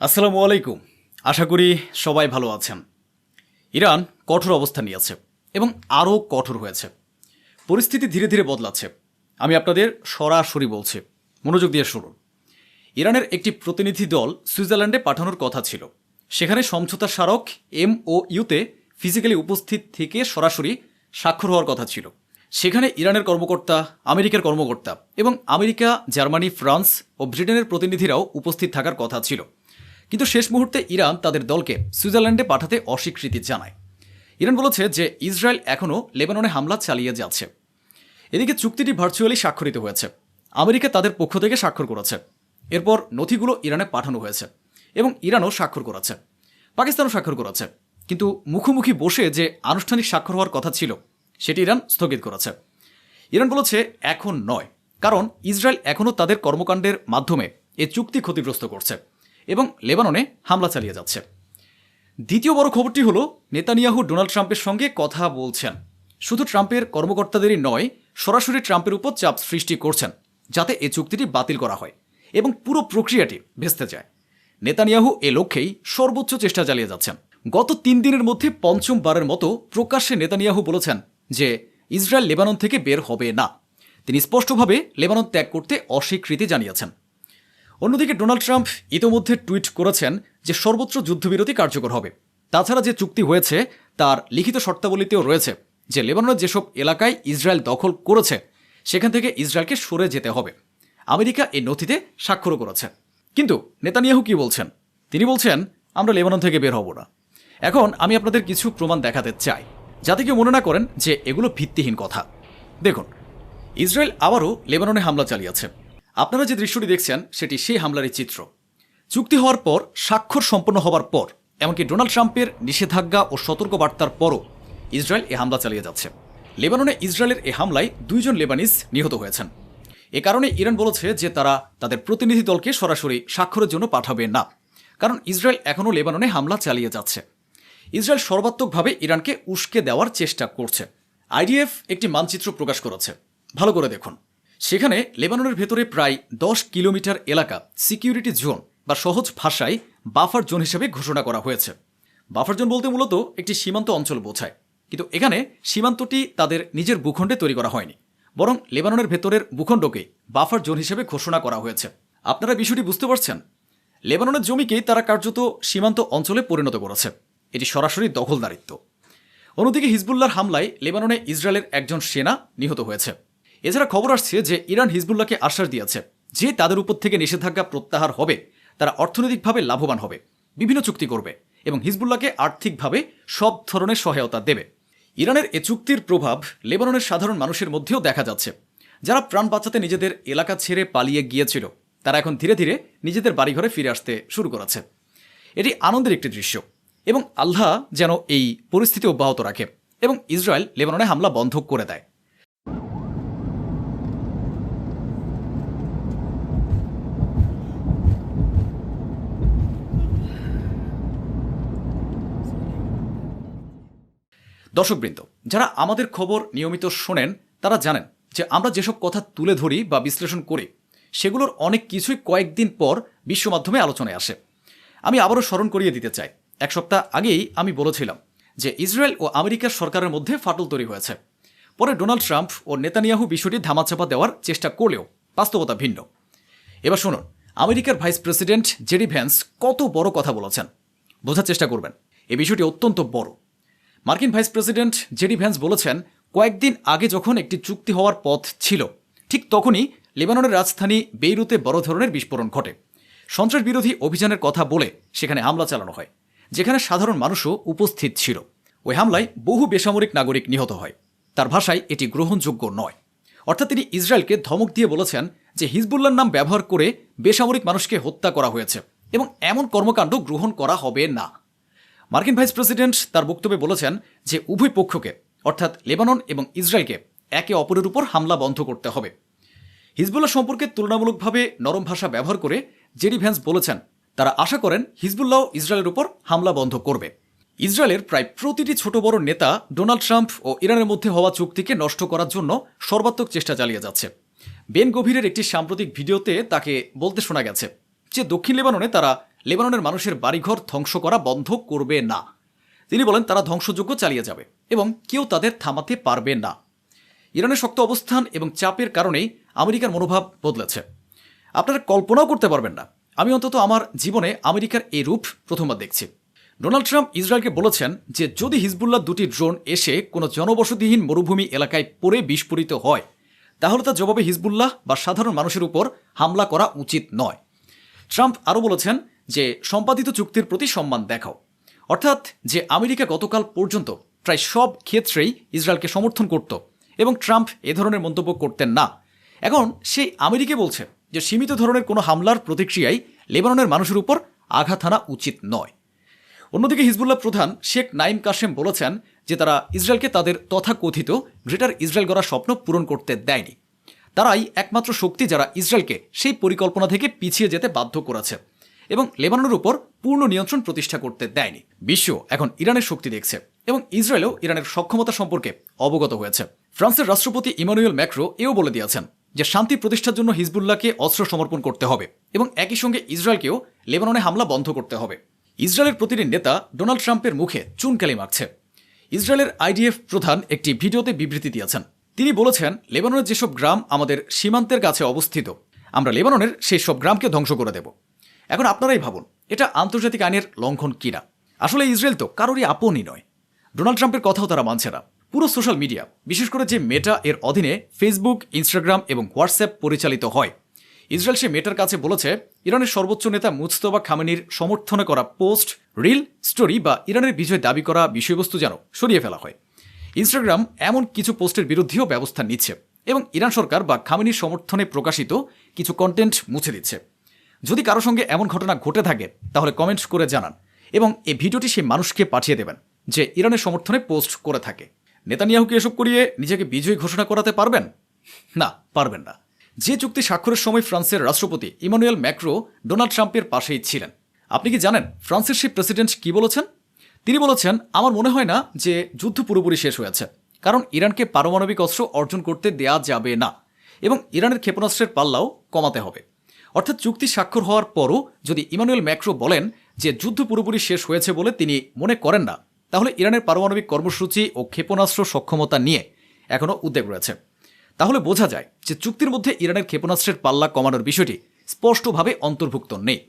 আসসালামু আলাইকুম। আশা করি সবাই ভালো আছেন। ইরান কঠোর অবস্থান নিয়েছে এবং আরও কঠোর হয়েছে। পরিস্থিতি ধীরে ধীরে বদলাচ্ছে। আমি আপনাদের সরাসরি বলছি, মনোযোগ দিয়ে শুনুন। ইরানের একটি প্রতিনিধি দল সুইজারল্যান্ডে পাঠানোর কথা ছিল। সেখানে সমঝোতা স্মারক MOUতে ফিজিক্যালি উপস্থিত থেকে সরাসরি স্বাক্ষর হওয়ার কথা ছিল। সেখানে ইরানের কর্মকর্তা, আমেরিকার কর্মকর্তা এবং আমেরিকা, জার্মানি, ফ্রান্স ও ব্রিটেনের প্রতিনিধিরাও উপস্থিত থাকার কথা ছিল। কিন্তু শেষ মুহূর্তে ইরান তাদের দলকে সুইজারল্যান্ডে পাঠাতে অস্বীকৃতি জানায়। ইরান বলেছে যে ইসরায়েল এখনও লেবাননে হামলা চালিয়ে যাচ্ছে। এদিকে চুক্তিটি ভার্চুয়ালি স্বাক্ষরিত হয়েছে। আমেরিকা তাদের পক্ষ থেকে স্বাক্ষর করেছে। এরপর নথিগুলো ইরানে পাঠানো হয়েছে এবং ইরানও স্বাক্ষর করেছে। পাকিস্তানও স্বাক্ষর করেছে। কিন্তু মুখোমুখি বসে যে আনুষ্ঠানিক স্বাক্ষর হওয়ার কথা ছিল সেটি ইরান স্থগিত করেছে। ইরান বলেছে এখন নয়, কারণ ইসরায়েল এখনও তাদের কর্মকাণ্ডের মাধ্যমে এ চুক্তি ক্ষতিগ্রস্ত করছে এবং লেবাননে হামলা চালিয়ে যাচ্ছে। দ্বিতীয় বড় খবরটি হলো, নেতানিয়াহু ডোনাল্ড ট্রাম্পের সঙ্গে কথা বলছেন। শুধু ট্রাম্পের কর্মকর্তাদেরই নয়, সরাসরি ট্রাম্পের উপর চাপ সৃষ্টি করছেন যাতে এই চুক্তিটি বাতিল করা হয় এবং পুরো প্রক্রিয়াটি ভেস্তে যায়। নেতানিয়াহু এ লক্ষ্যেই সর্বোচ্চ চেষ্টা চালিয়ে যাচ্ছেন। গত 3 দিনের মধ্যে পঞ্চমবারের মতো প্রকাশ্যে নেতানিয়াহু বলেছেন যে ইসরায়েল লেবানন থেকে বের হবে না। তিনি স্পষ্টভাবে লেবানন ত্যাগ করতে অস্বীকৃতি জানিয়েছেন। অন্যদিকে ডোনাল্ড ট্রাম্প ইতোমধ্যে টুইট করেছেন যে সর্বোচ্চ যুদ্ধবিরতি কার্যকর হবে। তাছাড়া যে চুক্তি হয়েছে তার লিখিত শর্তাবলীতেও রয়েছে যে লেবাননের যেসব এলাকায় ইসরায়েল দখল করেছে সেখান থেকে ইসরায়েলকে সরে যেতে হবে। আমেরিকা এই নথিতে স্বাক্ষরও করেছে। কিন্তু নেতানিয়াহু কি বলছেন? তিনি বলছেন, আমরা লেবানন থেকে বের হব না। এখন আমি আপনাদের কিছু প্রমাণ দেখাতে চাই, যাতে কেউ মনে না করেন যে এগুলো ভিত্তিহীন কথা। দেখুন, ইসরায়েল আবারও লেবাননে হামলা চালিয়েছে। আপনারা যে দৃশ্যটি দেখছেন সেটি সেই হামলারই চিত্র। চুক্তি হওয়ার পর, স্বাক্ষর সম্পন্ন হওয়ার পর, এমনকি ডোনাল্ড ট্রাম্পের নিষেধাজ্ঞা ও সতর্কবার্তার পরও ইসরায়েল এ হামলা চালিয়ে যাচ্ছে। লেবাননে ইসরায়েলের এ হামলায় 2 জন লেবানিজ নিহত হয়েছেন। এ কারণে ইরান বলেছে যে তারা তাদের প্রতিনিধি দলকে সরাসরি স্বাক্ষরের জন্য পাঠাবে না, কারণ ইসরায়েল এখনও লেবাননে হামলা চালিয়ে যাচ্ছে। ইসরায়েল সর্বাত্মকভাবে ইরানকে উস্কে দেওয়ার চেষ্টা করছে। IDF একটি মানচিত্র প্রকাশ করেছে, ভালো করে দেখুন। সেখানে লেবাননের ভেতরে প্রায় 10 কিলোমিটার এলাকা সিকিউরিটি জোন বা সহজ ভাষায় বাফার জোন হিসেবে ঘোষণা করা হয়েছে। বাফার জোন বলতে মূলত একটি সীমান্ত অঞ্চল বোঝায়, কিন্তু এখানে সীমান্তটি তাদের নিজের ভূখণ্ডে তৈরি করা হয়নি, বরং লেবাননের ভেতরের ভূখণ্ডকেই বাফার জোন হিসেবে ঘোষণা করা হয়েছে। আপনারা বিষয়টি বুঝতে পারছেন? লেবাননের জমিকেই তারা কার্যত সীমান্ত অঞ্চলে পরিণত করেছে। এটি সরাসরি দখলদারিত্ব। অন্যদিকে হিজবুল্লাহর হামলায় লেবাননে ইসরায়েলের একজন সেনা নিহত হয়েছে। এছাড়া খবর আসছে যে ইরান হিজবুল্লাহকে আশ্বাস দিয়েছে যে তাদের উপর থেকে নিষেধাজ্ঞা প্রত্যাহার হবে, তারা অর্থনৈতিকভাবে লাভবান হবে, বিভিন্ন চুক্তি করবে এবং হিজবুল্লাহকে আর্থিকভাবে সব ধরনের সহায়তা দেবে। ইরানের এ চুক্তির প্রভাব লেবাননের সাধারণ মানুষের মধ্যেও দেখা যাচ্ছে। যারা প্রাণ বাঁচাতে নিজেদের এলাকা ছেড়ে পালিয়ে গিয়েছিল, তারা এখন ধীরে ধীরে নিজেদের বাড়িঘরে ফিরে আসতে শুরু করেছে। এটি আনন্দের একটি দৃশ্য এবং আল্লাহ যেন এই পরিস্থিতি অব্যাহত রাখে এবং ইসরায়েল লেবাননে হামলা বন্ধ করে দেয়। দর্শকবৃন্দ, যারা আমাদের খবর নিয়মিত শোনেন তারা জানেন যে আমরা যেসব কথা তুলে ধরি বা বিশ্লেষণ করি সেগুলোর অনেক কিছুই কয়েকদিন পর বিশ্ব মাধ্যমে আলোচনায় আসে। আমি আবারও স্মরণ করিয়ে দিতে চাই, 1 সপ্তাহ আগেই আমি বলেছিলাম যে ইসরায়েল ও আমেরিকার সরকারের মধ্যে ফাটল তৈরি হয়েছে। পরে ডোনাল্ড ট্রাম্প ও নেতানিয়াহু বিষয়টি ধামাচাপা দেওয়ার চেষ্টা করলেও বাস্তবতা ভিন্ন। এবার শুনুন, আমেরিকার ভাইস প্রেসিডেন্ট জেডি ভ্যান্স কত বড় কথা বলেছেন। বোঝার চেষ্টা করবেন, এই বিষয়টি অত্যন্ত বড়। মার্কিন ভাইস প্রেসিডেন্ট জেডি ভ্যান্স বলেছেন, কয়েকদিন আগে যখন একটি চুক্তি হওয়ার পথ ছিল, ঠিক তখনই লেবাননের রাজধানী বেইরুতে বড় ধরনের বিস্ফোরণ ঘটে। সন্ত্রাস বিরোধী অভিযানের কথা বলে সেখানে হামলা চালানো হয়, যেখানে সাধারণ মানুষও উপস্থিত ছিল। ওই হামলায় বহু বেসামরিক নাগরিক নিহত হয়। তার ভাষায় এটি গ্রহণযোগ্য নয়। অর্থাৎ তিনি ইসরায়েলকে ধমক দিয়ে বলেছেন যে হিজবুল্লাহর নাম ব্যবহার করে বেসামরিক মানুষকে হত্যা করা হয়েছে এবং এমন কর্মকাণ্ড গ্রহণ করা হবে না। মার্কিন ভাইস প্রেসিডেন্ট তার বক্তব্যে বলেছেন যে উভয় পক্ষকে, অর্থাৎ লেবানন এবং ইসরায়েলকে একে অপরের উপর হামলা বন্ধ করতে হবে। হিজবুল্লাহ সম্পর্কে তুলনামূলকভাবে নরম ভাষা ব্যবহার করে জেডি ভ্যান্স বলেছেন তারা আশা করেন হিজবুল্লাহ ইসরায়েলের উপর হামলা বন্ধ করবে। ইসরায়েলের প্রায় প্রতিটি ছোট বড় নেতা ডোনাল্ড ট্রাম্প ও ইরানের মধ্যে হওয়া চুক্তিকে নষ্ট করার জন্য সর্বাত্মক চেষ্টা চালিয়ে যাচ্ছে। বেন গভীরের একটি সাম্প্রতিক ভিডিওতে তাকে বলতে শোনা গেছে, যে দক্ষিণ লেবাননে তারা লেবাননের মানুষের বাড়িঘর ধ্বংস করা বন্ধ করবে না। তিনি বলেন তারা ধ্বংসযজ্ঞ চালিয়ে যাবে এবং কেউ তাদের থামাতে পারবে না। ইরানের শক্ত অবস্থান এবং চাপের কারণেই আমেরিকার মনোভাব বদলেছে। আপনারা কল্পনাও করতে পারবেন না, আমি অন্তত আমার জীবনে আমেরিকার এই রূপ প্রথমবার দেখছি। ডোনাল্ড ট্রাম্প ইসরায়েলকে বলেছেন যে যদি হিজবুল্লাহ দুটি ড্রোন এসে কোনো জনবসতিহীন মরুভূমি এলাকায় পড়ে বিস্ফোরিত হয় তাহলে তার জবাবে হিজবুল্লাহ বা সাধারণ মানুষের উপর হামলা করা উচিত নয়। ট্রাম্প আরও বলেছেন যে সম্পাদিত চুক্তির প্রতি সম্মান দেখাও, অর্থাৎ যে আমেরিকা গতকাল পর্যন্ত প্রায় সব ক্ষেত্রেই ইসরায়েলকে সমর্থন করত এবং ট্রাম্প এ ধরনের মন্তব্য করতেন না, এখন সেই আমেরিকা বলছে যে সীমিত ধরনের কোনো হামলার প্রতিক্রিয়ায় লেবাননের মানুষের উপর আঘাত হানা উচিত নয়। অন্যদিকে হিজবুল্লাহ প্রধান শেখ নাইম কাশেম বলেছেন যে তারা ইসরায়েলকে তাদের তথাকথিত গ্রেটার ইসরায়েল গড়ার স্বপ্ন পূরণ করতে দেয়নি। তারাই একমাত্র শক্তি যারা ইসরায়েলকে সেই পরিকল্পনা থেকে পিছিয়ে যেতে বাধ্য করেছে এবং লেবাননের উপর পূর্ণ নিয়ন্ত্রণ প্রতিষ্ঠা করতে দেয়নি। বিশ্ব এখন ইরানের শক্তি দেখছে এবং ইসরায়েলও ইরানের সক্ষমতা সম্পর্কে অবগত হয়েছে। ফ্রান্সের রাষ্ট্রপতি ইমানুয়েল ম্যাক্রো এও বলে দিয়েছেন যে শান্তি প্রতিষ্ঠার জন্য হিজবুল্লাহকে অস্ত্র সমর্পণ করতে হবে এবং একই সঙ্গে ইসরায়েলকেও লেবাননে হামলা বন্ধ করতে হবে। ইসরায়েলের প্রতিটি নেতা ডোনাল্ড ট্রাম্পের মুখে চুনকালি মারছে। ইসরায়েলের আইডিএফ প্রধান একটি ভিডিওতে বিবৃতি দিয়েছেন। তিনি বলেছেন লেবাননের যেসব গ্রাম আমাদের সীমান্তের কাছে অবস্থিত আমরা লেবাননের সেই সব গ্রামকে ধ্বংস করে দেব। এখন আপনারাই ভাবুন এটা আন্তর্জাতিক আইনের লঙ্ঘন কিনা। আসলে ইসরায়েল তো কারোরই আপনই নয়। ডোনাল্ড ট্রাম্পের কথাও তারা মানছে না। পুরো সোশ্যাল মিডিয়া, বিশেষ করে যে মেটা এর অধীনে ফেসবুক, ইনস্টাগ্রাম এবং হোয়াটসঅ্যাপ পরিচালিত হয়, ইসরায়েল সে মেটার কাছে বলেছে ইরানের সর্বোচ্চ নেতা মুজতবা খামেনির সমর্থনে করা পোস্ট, রিল, স্টোরি বা ইরানের বিজয় দাবি করা বিষয়বস্তু যেন সরিয়ে ফেলা হয়। ইনস্টাগ্রাম এমন কিছু পোস্টের বিরুদ্ধেও ব্যবস্থা নিচ্ছে এবং ইরান সরকার বা খামেনির সমর্থনে প্রকাশিত কিছু কন্টেন্ট মুছে দিচ্ছে। যদি কারো সঙ্গে এমন ঘটনা ঘটে থাকে তাহলে কমেন্ট করে জানান এবং এই ভিডিওটি সেই মানুষকে পাঠিয়ে দেবেন যে ইরানের সমর্থনে পোস্ট করে থাকে। নেতানিয়াহুকে এসব করিয়ে নিজেকে বিজয়ী ঘোষণা করাতে পারবেন? না, পারবেন না। যে চুক্তি স্বাক্ষরের সময় ফ্রান্সের রাষ্ট্রপতি ইমানুয়েল ম্যাক্রো ডোনাল্ড ট্রাম্পের পাশেই ছিলেন। আপনি কি জানেন ফ্রান্সের সেই প্রেসিডেন্ট কি বলেছেন? তিনি বলেছেন আমার মনে হয় না যে যুদ্ধ পুরোপুরি শেষ হয়েছে, কারণ ইরানকে পারমাণবিক অস্ত্র অর্জন করতে দেয়া যাবে না এবং ইরানের ক্ষেপণাস্ত্রের পাল্লাও কমাতে হবে। অর্থাৎ চুক্তি স্বাক্ষর হওয়ার পরও যদি ইমানুয়েল ম্যাক্রো বলেন যে যুদ্ধ পুরোপুরি শেষ হয়েছে বলে তিনি মনে করেন না, তাহলে ইরানের পারমাণবিক কর্মসূচি ও ক্ষেপণাস্ত্র সক্ষমতা নিয়ে এখনও উদ্বেগ রয়েছে। তাহলে বোঝা যায় যে চুক্তির মধ্যে ইরানের ক্ষেপণাস্ত্রের পাল্লা কমানোর বিষয়টি স্পষ্টভাবে অন্তর্ভুক্ত নেই।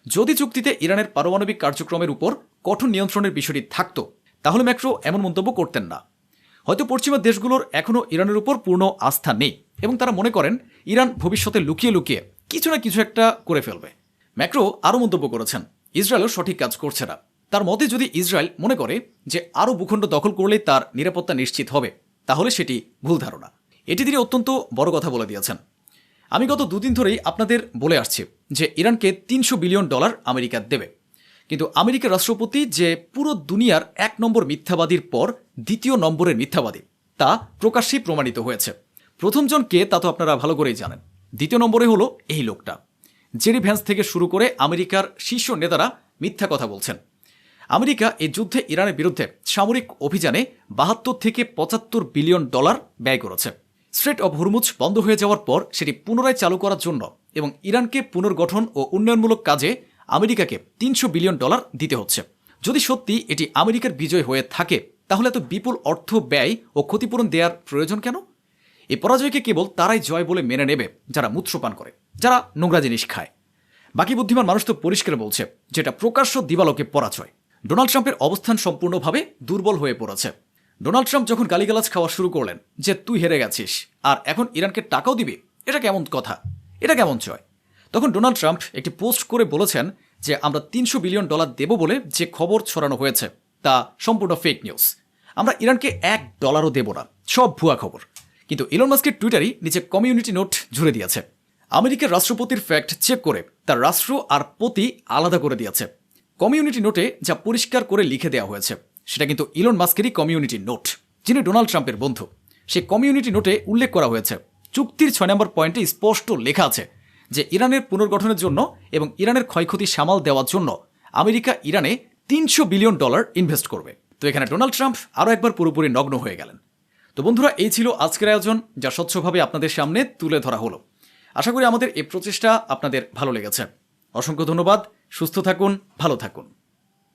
যদি চুক্তিতে ইরানের পারমাণবিক কার্যক্রমের উপর কঠোর নিয়ন্ত্রণের বিষয়টি থাকত তাহলে ম্যাক্রো এমন মন্তব্য করতেন না। হয়তো পশ্চিমা দেশগুলোর এখনও ইরানের উপর পূর্ণ আস্থা নেই এবং তারা মনে করেন ইরান ভবিষ্যতে লুকিয়ে লুকিয়ে কিছু না কিছু একটা করে ফেলবে। ম্যাক্রো আরও মন্তব্য করেছেন ইসরায়েলও সঠিক কাজ করছে না। তার মতে যদি ইসরায়েল মনে করে যে আরও ভূখণ্ড দখল করলেই তার নিরাপত্তা নিশ্চিত হবে তাহলে সেটি ভুল ধারণা। এটি তিনি অত্যন্ত বড় কথা বলে দিয়েছেন। আমি গত দুদিন ধরেই আপনাদের বলে আসছি যে ইরানকে $300 বিলিয়ন আমেরিকা দেবে, কিন্তু আমেরিকার রাষ্ট্রপতি যে পুরো দুনিয়ার 1 নম্বর মিথ্যাবাদীর পর 2য় নম্বরের মিথ্যাবাদী তা প্রকাশ্যেই প্রমাণিত হয়েছে। প্রথম জন কে তা তো আপনারা ভালো করেই জানেন। 2য় নম্বরে হলো এই লোকটা। জেরি ভ্যান্স থেকে শুরু করে আমেরিকার শীর্ষ নেতারা মিথ্যা কথা বলছেন। আমেরিকা এই যুদ্ধে ইরানের বিরুদ্ধে সামরিক অভিযানে $72 থেকে $75 বিলিয়ন ব্যয় করেছে। স্ট্রেট অব হরমুজ বন্ধ হয়ে যাওয়ার পর সেটি পুনরায় চালু করার জন্য এবং ইরানকে পুনর্গঠন ও উন্নয়নমূলক কাজে আমেরিকাকে $300 বিলিয়ন দিতে হচ্ছে। যদি সত্যি এটি আমেরিকার বিজয় হয়ে থাকে তাহলে এত বিপুল অর্থ ব্যয় ও ক্ষতিপূরণ দেওয়ার প্রয়োজন কেন? এই পরাজয়কে কেবল তারাই জয় বলে মেনে নেবে যারা মূত্রপান করে, যারা নোংরা জিনিস খায়। বাকি বুদ্ধিমান মানুষ তো পরিষ্কার বলছে যেটা প্রকাশ্য দিবালোকে পরাজয়। ডোনাল্ড ট্রাম্পের অবস্থান সম্পূর্ণভাবে দুর্বল হয়ে পড়েছে। ডোনাল্ড ট্রাম্প যখন গালিগালাজ খাওয়া শুরু করলেন যে তুই হেরে গেছিস আর এখন ইরানকে টাকাও দিবি, এটা কেমন কথা, এটা কেমন চয়, তখন ডোনাল্ড ট্রাম্প একটি পোস্ট করে বলেছেন যে আমরা $300 বিলিয়ন দেব বলে যে খবর ছড়ানো হয়েছে তা সম্পূর্ণ ফেক নিউজ। আমরা ইরানকে $1 দেব না, সব ভুয়া খবর। কিন্তু ইলন মাস্কের টুইটারই নিচে কমিউনিটি নোট জুড়ে দিয়েছে। আমেরিকার রাষ্ট্রপতির ফ্যাক্ট চেক করে তার রাষ্ট্র আর পতি আলাদা করে দিয়েছে। কমিউনিটি নোটে যা পরিষ্কার করে লিখে দেওয়া হয়েছে সেটা কিন্তু ইলন মাস্কেরই কমিউনিটি নোট, যিনি ডোনাল্ড ট্রাম্পের বন্ধু। সেই কমিউনিটি নোটে উল্লেখ করা হয়েছে চুক্তির 6 নম্বর পয়েন্টে স্পষ্ট লেখা আছে যে ইরানের পুনর্গঠনের জন্য এবং ইরানের ক্ষয়ক্ষতি সামাল দেওয়ার জন্য আমেরিকা ইরানে $300 বিলিয়ন ইনভেস্ট করবে। তো এখানে ডোনাল্ড ট্রাম্প আরও একবার পুরোপুরি নগ্ন হয়ে গেলেন। তো বন্ধুরা, এই ছিল আজকের আয়োজন, যা স্বচ্ছভাবে আপনাদের সামনে তুলে ধরা হলো। আশা করি আমাদের এই প্রচেষ্টা আপনাদের ভালো লেগেছে। অসংখ্য ধন্যবাদ। সুস্থ থাকুন, ভালো থাকুন।